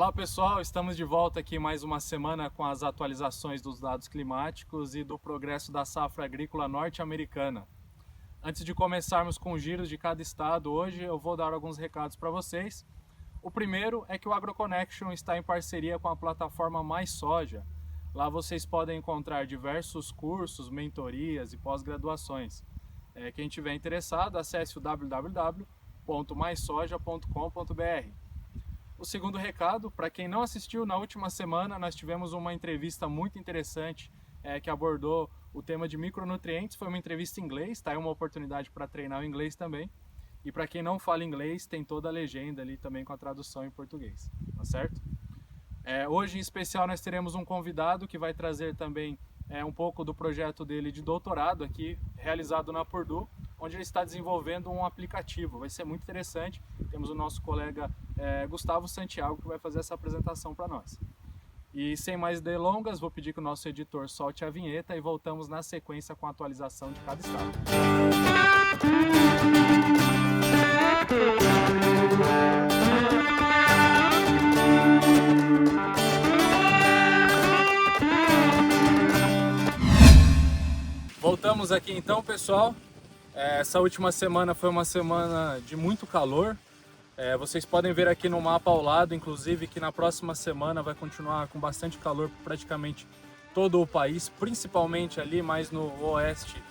Olá pessoal, estamos de volta aqui mais uma semana com as atualizações dos dados climáticos e do progresso da safra agrícola norte-americana. Antes de começarmos com os giros de cada estado, hoje eu vou dar alguns recados para vocês. O primeiro é que o AgroConnection está em parceria com a plataforma Mais Soja. Lá vocês podem encontrar diversos cursos, mentorias e pós-graduações. Quem tiver interessado, acesse o www.maissoja.com.br. O segundo recado, para quem não assistiu, na última semana nós tivemos uma entrevista muito interessante que abordou o tema de micronutrientes. Foi uma entrevista em inglês, tá? É uma oportunidade para treinar o inglês também. E para quem não fala inglês, tem toda a legenda ali também com a tradução em português, tá certo? Hoje em especial nós teremos um convidado que vai trazer também um pouco do projeto dele de doutorado aqui, realizado na Purdue, onde ele está desenvolvendo um aplicativo. Vai ser muito interessante. Temos o nosso colega Gustavo Santiago que vai fazer essa apresentação para nós. E sem mais delongas, vou pedir que o nosso editor solte a vinheta e voltamos na sequência com a atualização de cada estado. Voltamos aqui então, pessoal. Essa última semana foi uma semana de muito calor. Vocês podem ver aqui no mapa ao lado, inclusive, que na próxima semana vai continuar com bastante calor por praticamente todo o país, principalmente ali mais no oeste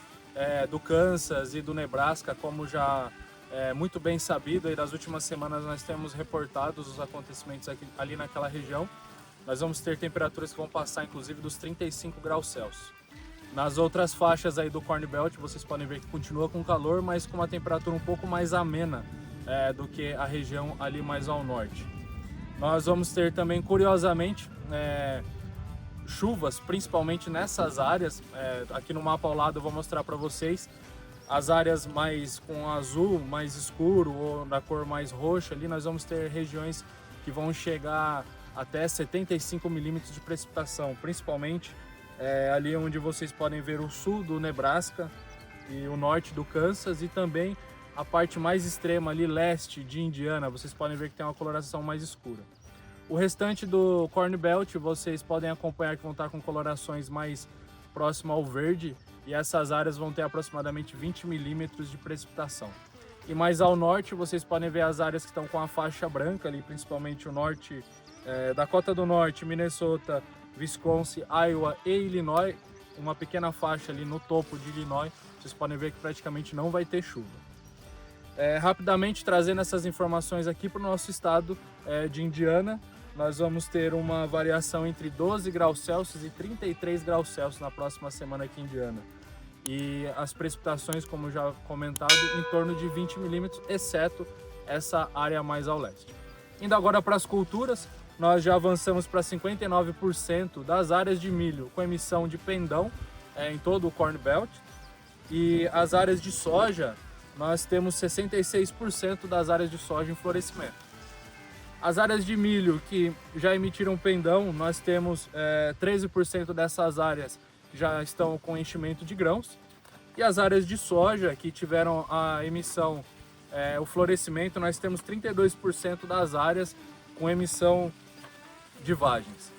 do Kansas e do Nebraska, como já é muito bem sabido. E nas últimas semanas nós temos reportado os acontecimentos ali naquela região. Nós vamos ter temperaturas que vão passar inclusive dos 35 graus Celsius. Nas outras faixas aí do Corn Belt, vocês podem ver que continua com calor, mas com uma temperatura um pouco mais amena do que a região ali mais ao norte. Nós vamos ter também, curiosamente, chuvas, principalmente nessas áreas. Aqui no mapa ao lado eu vou mostrar para vocês as áreas mais com azul mais escuro ou na cor mais roxa. Ali nós vamos ter regiões que vão chegar até 75 milímetros de precipitação, principalmente ali onde vocês podem ver o sul do Nebraska e o norte do Kansas, e também a parte mais extrema ali, leste de Indiana. Vocês podem ver que tem uma coloração mais escura. O restante do Corn Belt vocês podem acompanhar que vão estar com colorações mais próximas ao verde, e essas áreas vão ter aproximadamente 20 milímetros de precipitação. E mais ao norte vocês podem ver as áreas que estão com a faixa branca ali, principalmente o norte, Dakota do Norte, Minnesota, Wisconsin, Iowa e Illinois, uma pequena faixa ali no topo de Illinois. Vocês podem ver que praticamente não vai ter chuva. Rapidamente trazendo essas informações aqui para o nosso estado de Indiana, nós vamos ter uma variação entre 12 graus Celsius e 33 graus Celsius na próxima semana aqui em Indiana. E as precipitações, como já comentado, em torno de 20 milímetros, exceto essa área mais ao leste. Indo agora para as culturas, nós já avançamos para 59% das áreas de milho com emissão de pendão em todo o Corn Belt. E as áreas de soja, nós temos 66% das áreas de soja em florescimento. As áreas de milho que já emitiram pendão, nós temos 13% dessas áreas já estão com enchimento de grãos. E as áreas de soja que tiveram a emissão, o florescimento, nós temos 32% das áreas com emissão de vagens.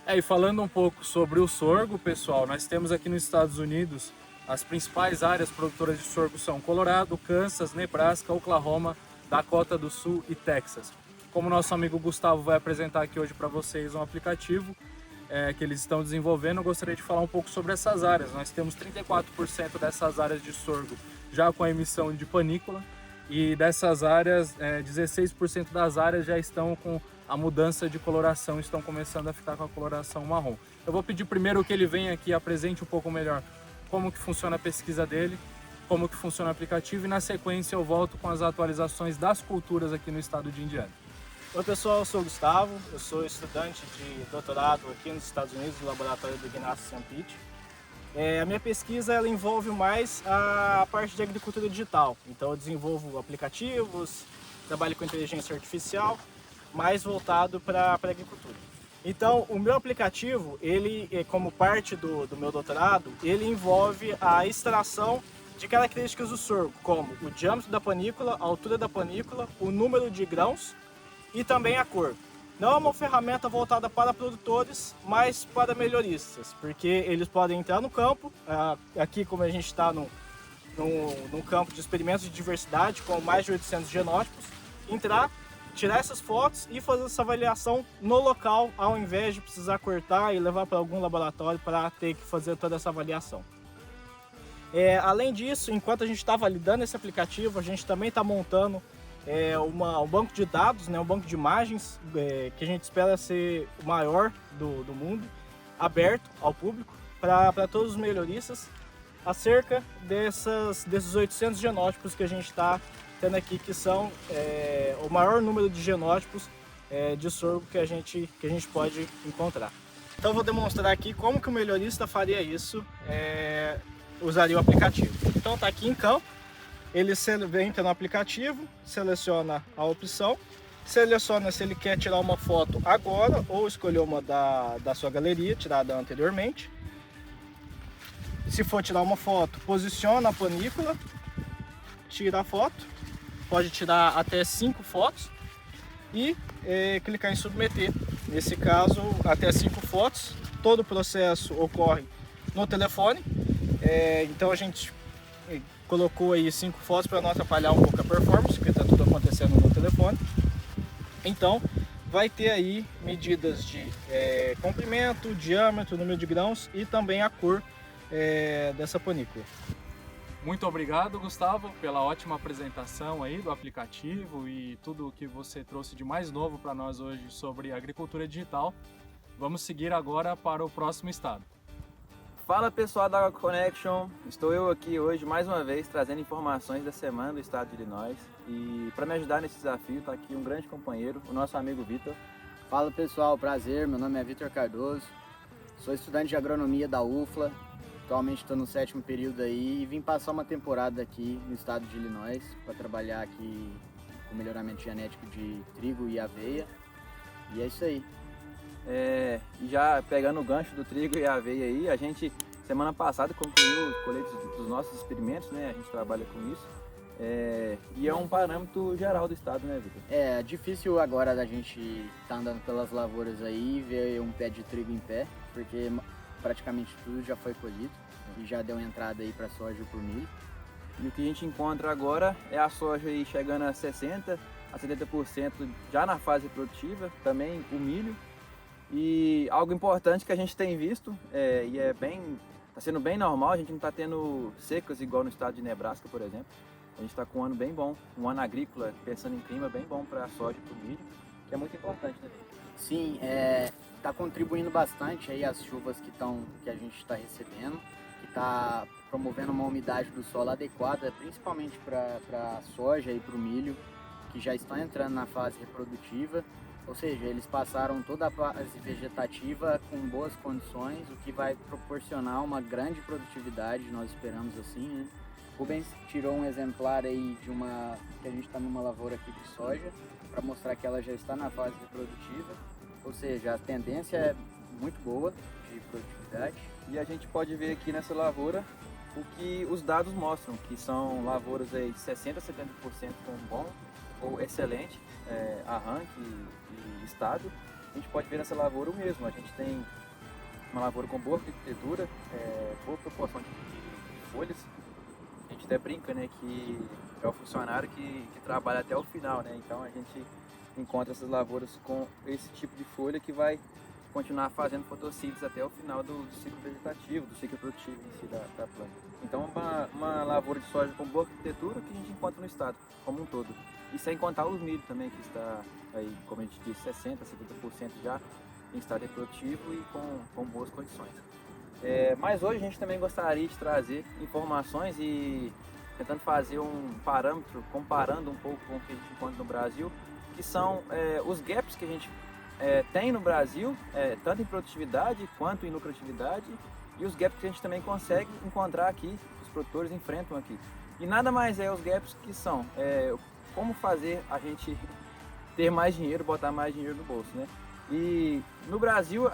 E falando um pouco sobre o sorgo, pessoal, nós temos aqui nos Estados Unidos as principais áreas produtoras de sorgo são Colorado, Kansas, Nebraska, Oklahoma, Dakota do Sul e Texas. Como nosso amigo Gustavo vai apresentar aqui hoje para vocês um aplicativo que eles estão desenvolvendo, eu gostaria de falar um pouco sobre essas áreas. Nós temos 34% dessas áreas de sorgo já com a emissão de panícula, e dessas áreas, 16% das áreas já estão com a mudança de coloração, estão começando a ficar com a coloração marrom. Eu vou pedir primeiro que ele venha aqui e apresente um pouco melhor como que funciona a pesquisa dele, como que funciona o aplicativo, e na sequência eu volto com as atualizações das culturas aqui no estado de Indiana. Oi pessoal, eu sou o Gustavo, eu sou estudante de doutorado aqui nos Estados Unidos, no laboratório do Ignacio Ciampiti. A minha pesquisa ela envolve mais a parte de agricultura digital, então eu desenvolvo aplicativos, trabalho com inteligência artificial, mais voltado para a agricultura. Então, o meu aplicativo, ele, como parte do meu doutorado, ele envolve a extração de características do sorgo, como o diâmetro da panícula, a altura da panícula, o número de grãos e também a cor. não é uma ferramenta voltada para produtores, mas para melhoristas, porque eles podem entrar no campo, aqui como a gente está num campo de experimentos de diversidade com mais de 800 genótipos, entrar, tirar essas fotos e fazer essa avaliação no local, ao invés de precisar cortar e levar para algum laboratório para ter que fazer toda essa avaliação. Além disso, enquanto a gente está validando esse aplicativo, a gente também está montando um banco de dados, né, um banco de imagens que a gente espera ser o maior do mundo, aberto ao público, para todos os melhoristas, acerca desses 800 genótipos que a gente está tendo aqui, que são o maior número de genótipos de sorgo que a gente pode encontrar. Então eu vou demonstrar aqui como que o melhorista faria isso, usaria o aplicativo. Então está aqui em campo, ele entra no aplicativo, seleciona a opção, seleciona se ele quer tirar uma foto agora ou escolher uma da sua galeria, tirada anteriormente. Se for tirar uma foto, posiciona a panícula, tira a foto, pode tirar até 5 fotos e clicar em submeter. Nesse caso, até 5 fotos, todo o processo ocorre no telefone, então a gente colocou aí 5 fotos para não atrapalhar um pouco a performance, porque está tudo acontecendo no telefone. Então vai ter aí medidas de comprimento, diâmetro, número de grãos e também a cor dessa panícula. Muito obrigado, Gustavo, pela ótima apresentação aí do aplicativo e tudo o que você trouxe de mais novo para nós hoje sobre agricultura digital. Vamos seguir agora para o próximo estado. Fala pessoal da AgroConnection, estou eu aqui hoje mais uma vez trazendo informações da semana do estado de Illinois e para me ajudar nesse desafio está aqui um grande companheiro, o nosso amigo Vitor. Fala pessoal, prazer, meu nome é Vitor Cardoso, sou estudante de agronomia da UFLA, atualmente estou no 7º período aí e vim passar uma temporada aqui no estado de Illinois para trabalhar aqui com melhoramento genético de trigo e aveia e é isso aí. E já pegando o gancho do trigo e a aveia aí, a gente semana passada concluiu os coletes dos nossos experimentos, né? A gente trabalha com isso. E é um parâmetro geral do estado, né, Vitor? É difícil agora da gente estar andando pelas lavouras aí e ver um pé de trigo em pé, porque praticamente tudo já foi colhido e já deu entrada aí para soja e para o milho. E o que a gente encontra agora é a soja aí chegando a 60% a 70% já na fase produtiva, também o milho. E algo importante que a gente tem visto, e está sendo bem normal, a gente não está tendo secas igual no estado de Nebraska, por exemplo. A gente está com um ano bem bom, um ano agrícola, pensando em clima, bem bom para a soja e para o milho, que é muito importante, né? Sim, está contribuindo bastante aí as chuvas que a gente está recebendo, que está promovendo uma umidade do solo adequada, principalmente para a soja e para o milho, que já estão entrando na fase reprodutiva. Ou seja, eles passaram toda a fase vegetativa com boas condições, o que vai proporcionar uma grande produtividade, nós esperamos assim, né? Rubens tirou um exemplar aí que a gente está numa lavoura aqui de soja, para mostrar que ela já está na fase reprodutiva, ou seja, a tendência é muito boa de produtividade. E a gente pode ver aqui nessa lavoura o que os dados mostram, que são lavouras aí de 60% a 70% com bom ou excelente arranque e estado. A gente pode ver nessa lavoura o mesmo, a gente tem uma lavoura com boa arquitetura, boa proporção de folhas. A gente até brinca, né, que é o funcionário que trabalha até o final, né? Então a gente encontra essas lavouras com esse tipo de folha que vai continuar fazendo fotossíntese até o final do ciclo vegetativo, do ciclo produtivo em si da planta. Então uma lavoura de soja com boa arquitetura que a gente encontra no estado como um todo. E sem contar os milho também, que está aí, como a gente disse, 60%, 70% já em estado reprodutivo e com boas condições. Mas hoje a gente também gostaria de trazer informações e tentando fazer um parâmetro, comparando um pouco com o que a gente encontra no Brasil, que são os gaps que a gente tem no Brasil, tanto em produtividade quanto em lucratividade, e os gaps que a gente também consegue encontrar aqui, os produtores enfrentam aqui. E nada mais os gaps que são como fazer a gente ter mais dinheiro, botar mais dinheiro no bolso, né? E no Brasil,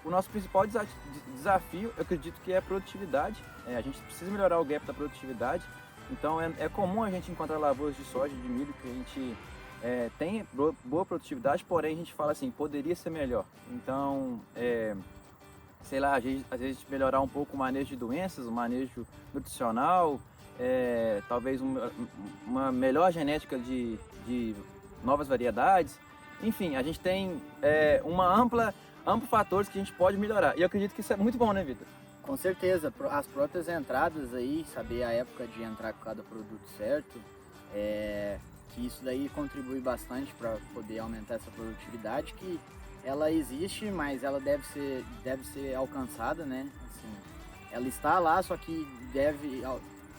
o nosso principal desafio, eu acredito que é a produtividade. A gente precisa melhorar o gap da produtividade. Então é comum a gente encontrar lavouras de soja e de milho que a gente tem boa produtividade, porém a gente fala assim, poderia ser melhor. Então, sei lá, às vezes melhorar um pouco o manejo de doenças, o manejo nutricional, talvez uma melhor genética de novas variedades. Enfim, a gente tem amplos fatores que a gente pode melhorar. E eu acredito que isso é muito bom, né, Vitor? Com certeza, as próprias entradas aí, saber a época de entrar com cada produto certo, que isso daí contribui bastante para poder aumentar essa produtividade, que ela existe, mas ela deve ser alcançada, né? Assim, ela está lá, só que deve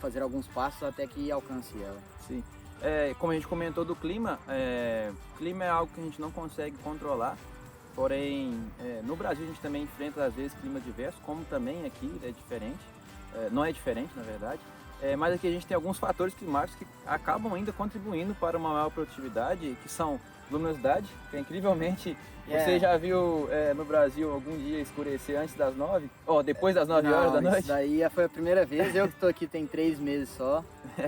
fazer alguns passos até que alcance ela. Sim. Como a gente comentou do clima, clima é algo que a gente não consegue controlar, porém no Brasil a gente também enfrenta às vezes clima diverso, como também aqui é diferente, não é diferente na verdade, mas aqui a gente tem alguns fatores climáticos que acabam ainda contribuindo para uma maior produtividade, que são luminosidade, que incrivelmente você já viu no Brasil algum dia escurecer antes das 9, depois das 9 horas da noite? Isso daí foi a primeira vez, eu que estou aqui tem 3 meses só,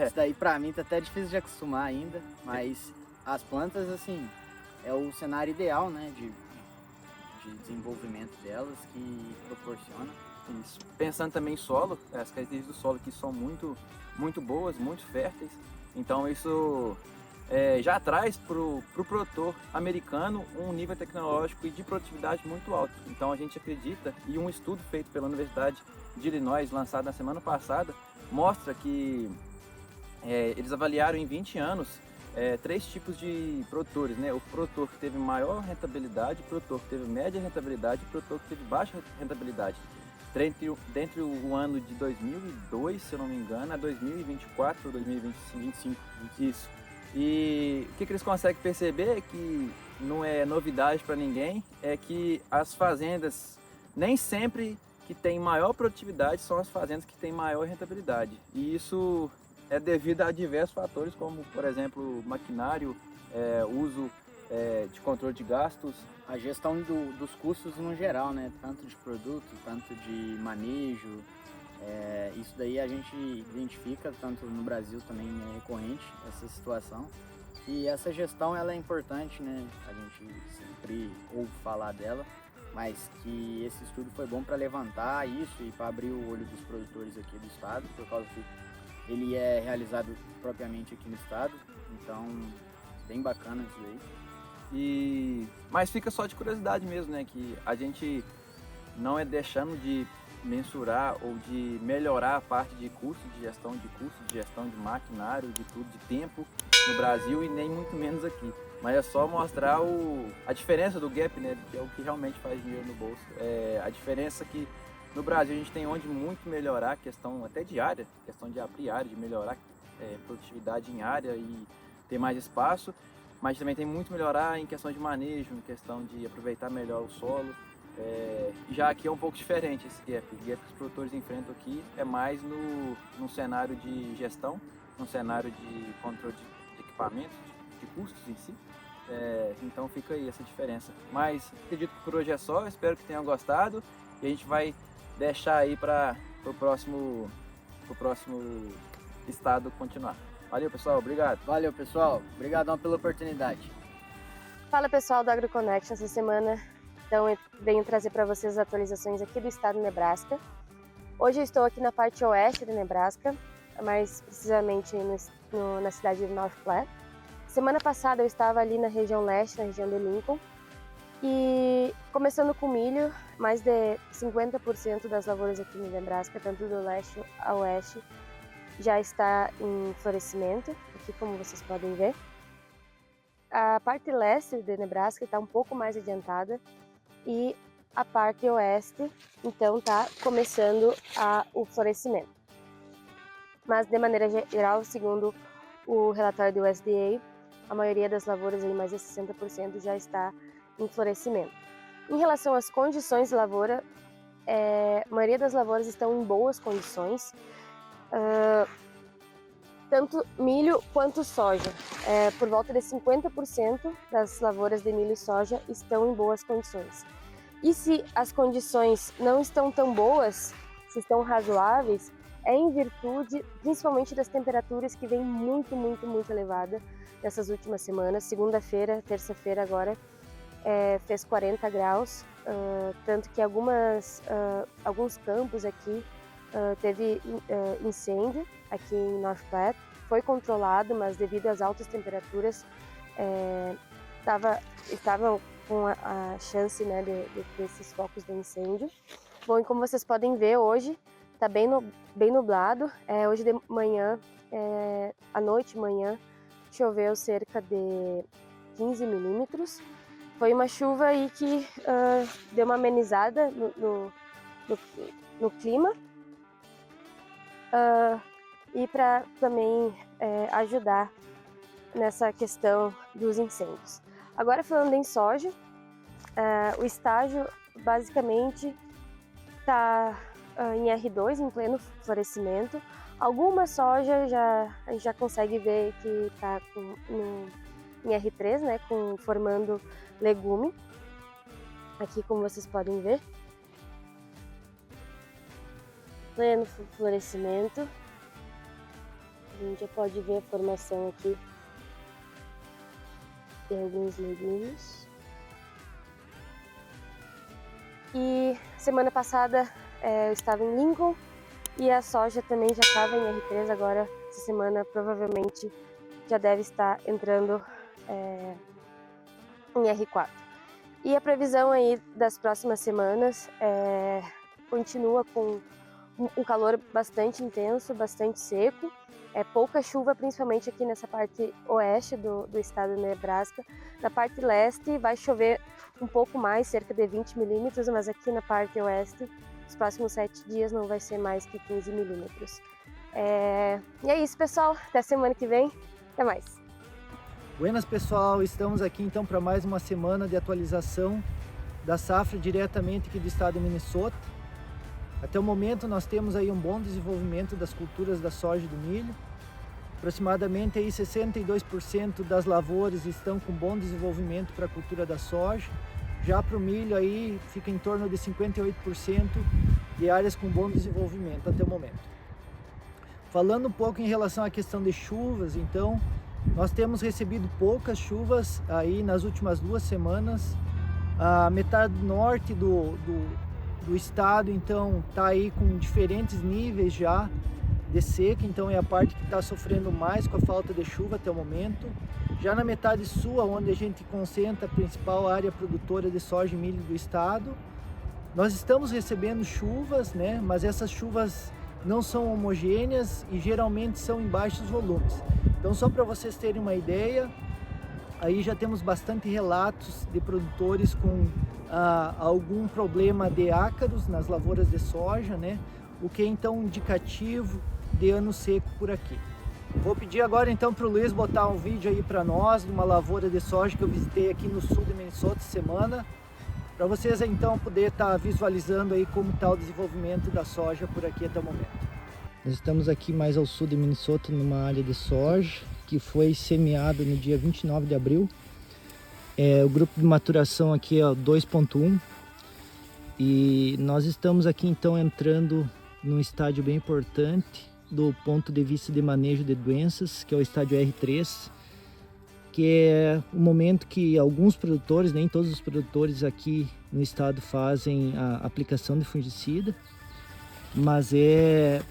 isso daí pra mim tá até difícil de acostumar ainda, mas as plantas assim, é o cenário ideal, né, de desenvolvimento delas que proporciona. Isso. Pensando também em solo, as características do solo aqui são muito, muito boas, muito férteis, então isso já traz para o produtor americano um nível tecnológico e de produtividade muito alto. Então a gente acredita, e um estudo feito pela Universidade de Illinois, lançado na semana passada, mostra que eles avaliaram em 20 anos 3 tipos de produtores, né? O produtor que teve maior rentabilidade, o produtor que teve média rentabilidade e o produtor que teve baixa rentabilidade. Dentre o ano de 2002, se eu não me engano, a 2024 ou 2025, isso. E o que eles conseguem perceber, que não é novidade para ninguém, é que as fazendas, nem sempre que tem maior produtividade são as fazendas que têm maior rentabilidade. E isso é devido a diversos fatores, como, por exemplo, maquinário, uso de controle de gastos. A gestão dos custos no geral, né? Tanto de produto, tanto de manejo. Isso daí a gente identifica, tanto no Brasil também é recorrente essa situação. E essa gestão ela é importante, né? A gente sempre ouve falar dela, mas que esse estudo foi bom para levantar isso e para abrir o olho dos produtores aqui do estado, por causa que ele é realizado propriamente aqui no estado, então bem bacana isso daí. Mas fica só de curiosidade mesmo, né? Que a gente não é deixando de mensurar ou de melhorar a parte de custo de gestão de maquinário, de tudo, de tempo no Brasil e nem muito menos aqui. Mas é só mostrar a diferença do gap, né? Que é o que realmente faz dinheiro no bolso. A diferença que no Brasil a gente tem onde muito melhorar, questão até de área, questão de abrir área, de melhorar produtividade em área e ter mais espaço, mas também tem muito melhorar em questão de manejo, em questão de aproveitar melhor o solo. Já aqui é um pouco diferente esse gap. O gap que os produtores enfrentam aqui é mais no cenário de gestão, no cenário de controle de equipamentos, de custos em si. Então fica aí essa diferença. Mas acredito que por hoje é só, espero que tenham gostado e a gente vai deixar aí para o próximo estado continuar. Valeu, pessoal, obrigado. Valeu, pessoal, obrigadão pela oportunidade. Fala, pessoal do AgroConnect. Essa semana então eu venho trazer para vocês as atualizações aqui do estado do Nebraska. Hoje eu estou aqui na parte oeste do Nebraska, mais precisamente na cidade de North Platte. Semana passada eu estava ali na região leste, na região de Lincoln, e começando com milho, mais de 50% das lavouras aqui no Nebraska, tanto do leste a oeste, já está em florescimento, aqui como vocês podem ver. A parte leste de Nebraska está um pouco mais adiantada e a parte oeste, então, está começando o florescimento. Mas, de maneira geral, segundo o relatório do USDA, a maioria das lavouras, aí, mais de 60%, já está em florescimento. Em relação às condições de lavoura, a maioria das lavouras estão em boas condições, tanto milho quanto soja. Por volta de 50% das lavouras de milho e soja estão em boas condições. E se as condições não estão tão boas, se estão razoáveis, é em virtude principalmente das temperaturas que vem muito elevada nessas últimas semanas. Segunda-feira, terça-feira agora, fez 40 graus, tanto que alguns campos aqui teve incêndio aqui em North Platte. Foi controlado, mas devido às altas temperaturas, estavam com a chance, né, desses focos de incêndio. Bom, e como vocês podem ver, hoje está bem nublado. Hoje de manhã, à noite e manhã, choveu cerca de 15 milímetros. Foi uma chuva aí que deu uma amenizada no clima. E para também ajudar nessa questão dos incêndios. Agora falando em soja, o estágio basicamente está em R2, em pleno florescimento. Alguma soja a gente já consegue ver que está em R3, né, formando legume, aqui como vocês podem ver. Pleno florescimento. A gente já pode ver a formação aqui de alguns legumes. E semana passada eu estava em Lincoln e a soja também já estava em R3, agora essa semana provavelmente já deve estar entrando em R4. E a previsão aí das próximas semanas continua com um calor bastante intenso, bastante seco. Pouca chuva, principalmente aqui nessa parte oeste do estado de Nebraska. Na parte leste vai chover um pouco mais, cerca de 20 milímetros, mas aqui na parte oeste, os próximos 7 dias não vai ser mais que 15 milímetros. E é isso, pessoal. Até semana que vem. Até mais. Buenas, pessoal. Estamos aqui então para mais uma semana de atualização da safra diretamente aqui do estado de Minnesota. Até o momento nós temos aí um bom desenvolvimento das culturas da soja e do milho. Aproximadamente aí 62% das lavouras estão com bom desenvolvimento para a cultura da soja. Já para o milho aí fica em torno de 58% de áreas com bom desenvolvimento até o momento. Falando um pouco em relação à questão de chuvas, então, nós temos recebido poucas chuvas aí nas últimas 2 semanas. A metade norte do estado, então, está aí com diferentes níveis já de seca, então é a parte que está sofrendo mais com a falta de chuva até o momento. Já na metade sul, onde a gente concentra a principal área produtora de soja e milho do estado, nós estamos recebendo chuvas, né? Mas essas chuvas não são homogêneas e geralmente são em baixos volumes. Então, só para vocês terem uma ideia, aí já temos bastante relatos de produtores com algum problema de ácaros nas lavouras de soja, né? O que é então indicativo de ano seco por aqui. Vou pedir agora então para o Luiz botar um vídeo aí para nós de uma lavoura de soja que eu visitei aqui no sul de Minnesota essa semana, para vocês então poder estar visualizando aí como está o desenvolvimento da soja por aqui até o momento. Nós estamos aqui mais ao sul de Minnesota, numa área de soja que foi semeada no dia 29 de abril. O grupo de maturação aqui é 2.1 e nós estamos aqui então entrando num estágio bem importante do ponto de vista de manejo de doenças, que é o estágio R3, que é o momento que alguns produtores, nem todos os produtores aqui no estado fazem a aplicação de fungicida, mas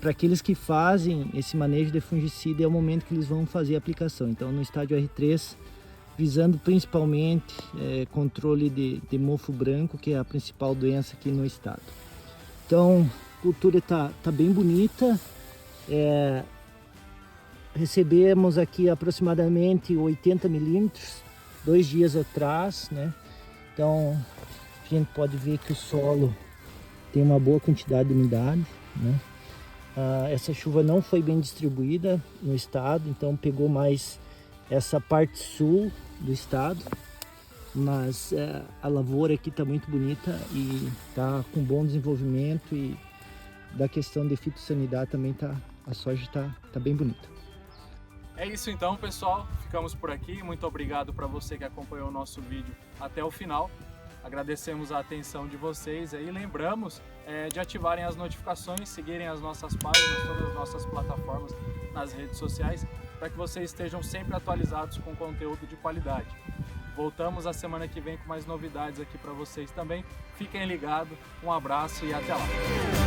para aqueles que fazem esse manejo de fungicida é o momento que eles vão fazer a aplicação. Então no estágio R3, visando principalmente controle de mofo branco, que é a principal doença aqui no estado. Então a cultura está bem bonita. Recebemos aqui aproximadamente 80 milímetros 2 dias atrás, né? Então a gente pode ver que o solo tem uma boa quantidade de umidade, né? Essa chuva não foi bem distribuída no estado, então pegou mais essa parte sul do estado, mas a lavoura aqui está muito bonita e está com bom desenvolvimento, e da questão de fitossanidade também a soja está bem bonita. É isso então, pessoal, ficamos por aqui. Muito obrigado para você que acompanhou o nosso vídeo até o final. Agradecemos a atenção de vocês e lembramos de ativarem as notificações, seguirem as nossas páginas, todas as nossas plataformas nas redes sociais para que vocês estejam sempre atualizados com conteúdo de qualidade. Voltamos a semana que vem com mais novidades aqui para vocês também. Fiquem ligados, um abraço e até lá!